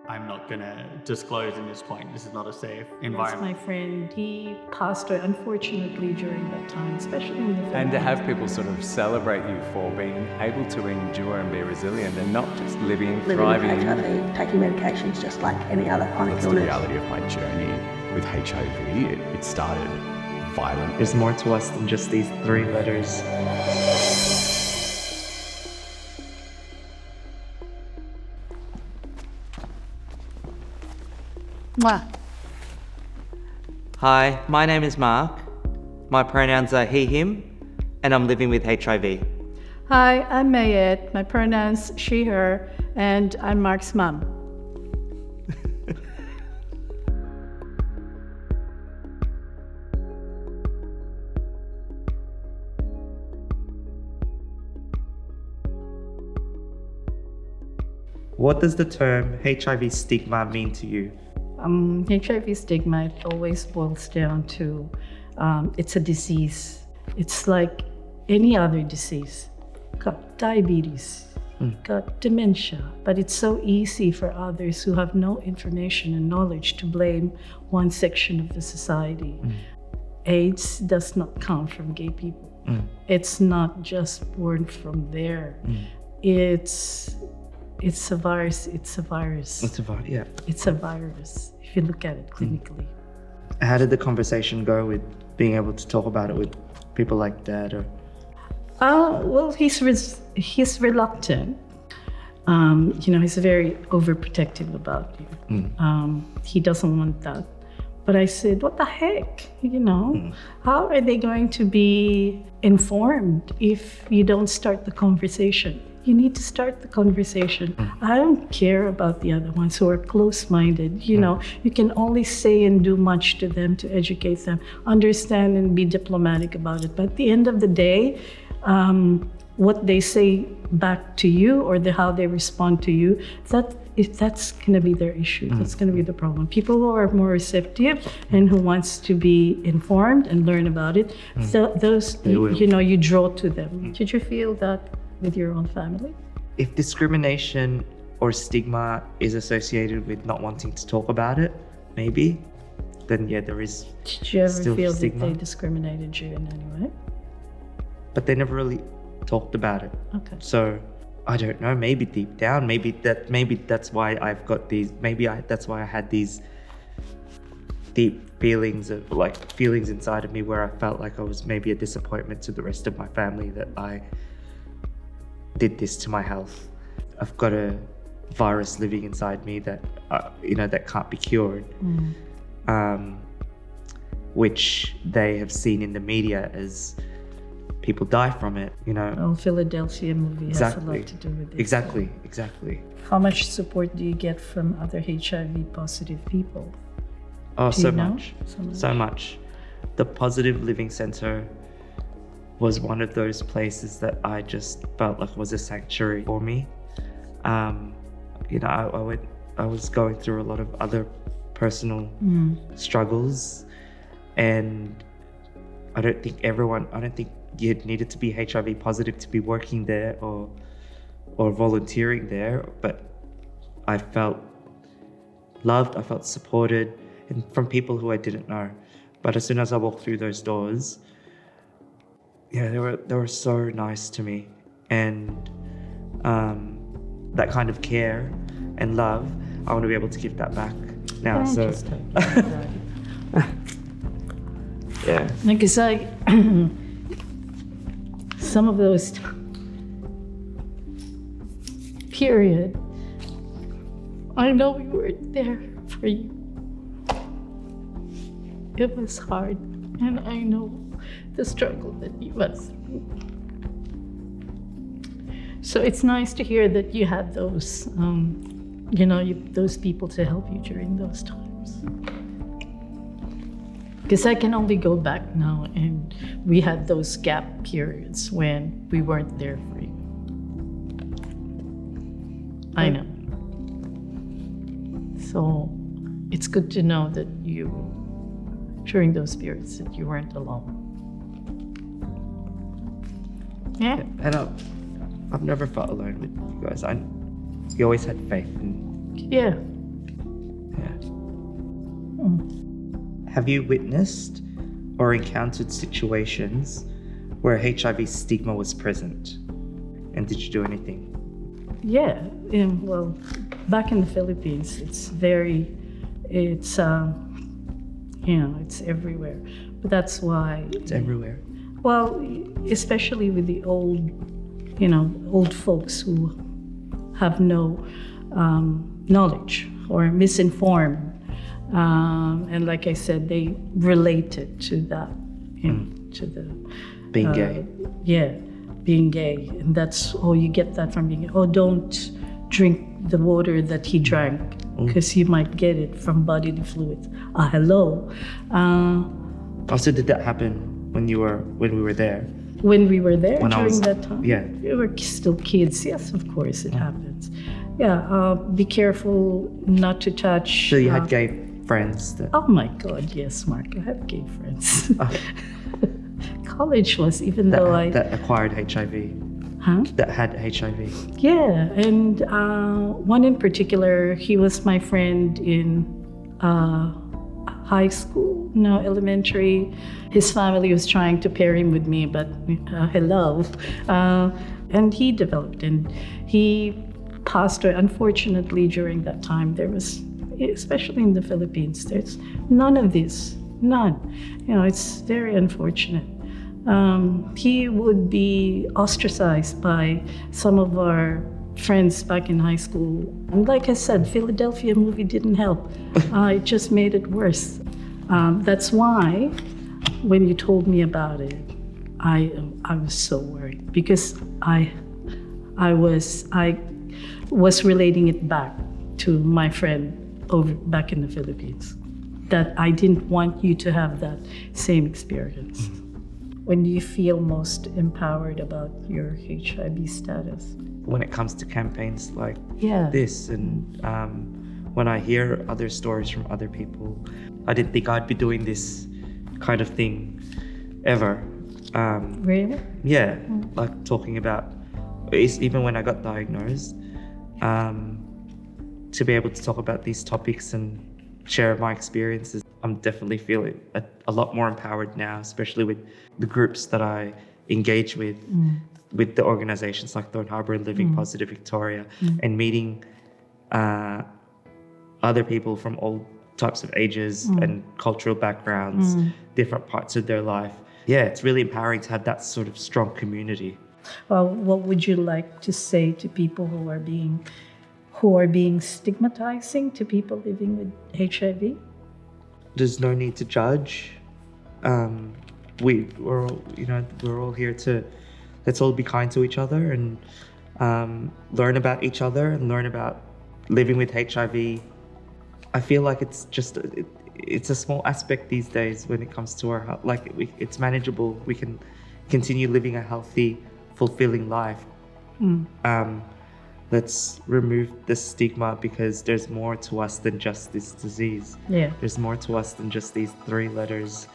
I'm not going to disclose in this point. This is not a safe That's environment. my friend. He passed away, unfortunately, during that time, especially in the family. And to have people sort of celebrate you for being able to endure and be resilient and not just living, thriving. Living with HIV, taking medications just like any other chronic That's the illness. reality of my journey with HIV. It started violent. There's more to us than just these 3 letters. Mwah. Hi, my name is Mark. My pronouns are he, him, and I'm living with HIV. Hi, I'm Mayette. My pronouns she, her, and I'm Mark's mom. What does the term HIV stigma mean to you? HIV stigma, it always boils down to it's a disease. It's like any other disease. Got diabetes, got dementia, but it's so easy for others who have no information and knowledge to blame one section of the society. AIDS does not come from gay people. It's not just born from there. It's a virus. It's a virus, yeah. It's a virus, if you look at it clinically. How did the conversation go with being able to talk about it with people like Dad? Or Well, he's reluctant. He's very overprotective about you. He doesn't want that. But I said, what the heck? How are they going to be informed if you don't start the conversation? You need to start the conversation. I don't care about the other ones who are close-minded. You can only say and do much to them to educate them, understand and be diplomatic about it. But at the end of the day, what they say back to you or how they respond to you, that's going to be their issue. That's going to be the problem. People who are more receptive and who wants to be informed and learn about it, those you draw to them. Did you feel that with your own family? if discrimination or stigma is associated with not wanting to talk about it, maybe, then yeah, there is Did you ever still feel stigma. that they discriminated you in any way? But they never really talked about it. Okay. So I don't know, maybe deep down, maybe that's why I've got these, that's why I had these deep feelings inside of me where I felt like I was maybe a disappointment to the rest of my family that I did this to my health. I've got a virus living inside me that that can't be cured, which they have seen in the media as people die from it. Oh, Philadelphia movie has a lot to do with this. Exactly. How much support do you get from other HIV positive people? Oh, Do so you know? much. So So much. The Positive Living Center was one of those places that I just felt like was a sanctuary for me. I was going through a lot of other personal struggles, and I don't think you needed to be HIV positive to be working there or volunteering there, but I felt loved, I felt supported, and from people who I didn't know. But as soon as I walked through those doors, yeah, they were so nice to me, and that kind of care and love, I want to be able to give that back now. So yeah. Because some of those period, I know we weren't there for you. It was hard, and I know the struggle that you went through. So it's nice to hear that you had those, those people to help you during those times. Because I can only go back now, and we had those gap periods when we weren't there for you. I know. So it's good to know that during those periods, that you weren't alone. Yeah. And I've never felt alone with you guys. You always had faith in Yeah. Have you witnessed or encountered situations where HIV stigma was present? And did you do anything? Yeah, well, back in the Philippines, it's it's everywhere. But that's why. It's everywhere. Well, especially with the old folks who have no knowledge or misinformed. And like I said, they related to that, to the Being gay. Yeah, being gay, and you get that from being. Oh, don't drink the water that he drank because you might get it from bodily fluids. Hello. Also, did that happen when we were there? When we were there during that time? Yeah. We were still kids. Yes, of course it happens. Yeah, be careful not to touch. So you had gay friends that... Oh my God, yes, Mark. I have gay friends. College was, even though that acquired HIV. Huh? That had HIV. Yeah, and one in particular, he was my friend in high school, elementary. His family was trying to pair him with me, but hello. And he developed, and he passed away. Unfortunately, during that time, there was, especially in the Philippines, there's none of this, none. It's very unfortunate. He would be ostracized by some of our friends back in high school. And like I said, Philadelphia movie didn't help. It just made it worse. That's why when you told me about it, I was so worried because I was relating it back to my friend back in the Philippines, that I didn't want you to have that same experience. When do you feel most empowered about your HIV status? When it comes to campaigns like Yeah. this, and when I hear other stories from other people, I didn't think I'd be doing this kind of thing ever. Really? Yeah, like talking about, even when I got diagnosed, to be able to talk about these topics and share my experiences, I'm definitely feeling a lot more empowered now, especially with the groups that I engage with the organizations like Thorn Harbour and Living Positive Victoria, and meeting other people from all types of ages and cultural backgrounds, different parts of their life. Yeah, it's really empowering to have that sort of strong community. Well, what would you like to say to people who are being stigmatizing to people living with HIV? There's no need to judge. We're all here to, let's all be kind to each other and learn about each other and learn about living with HIV. I feel like it's just it's a small aspect these days when it comes to our health. Like it's manageable. We can continue living a healthy, fulfilling life. Let's remove the stigma, because there's more to us than just this disease. Yeah. There's more to us than just these 3 letters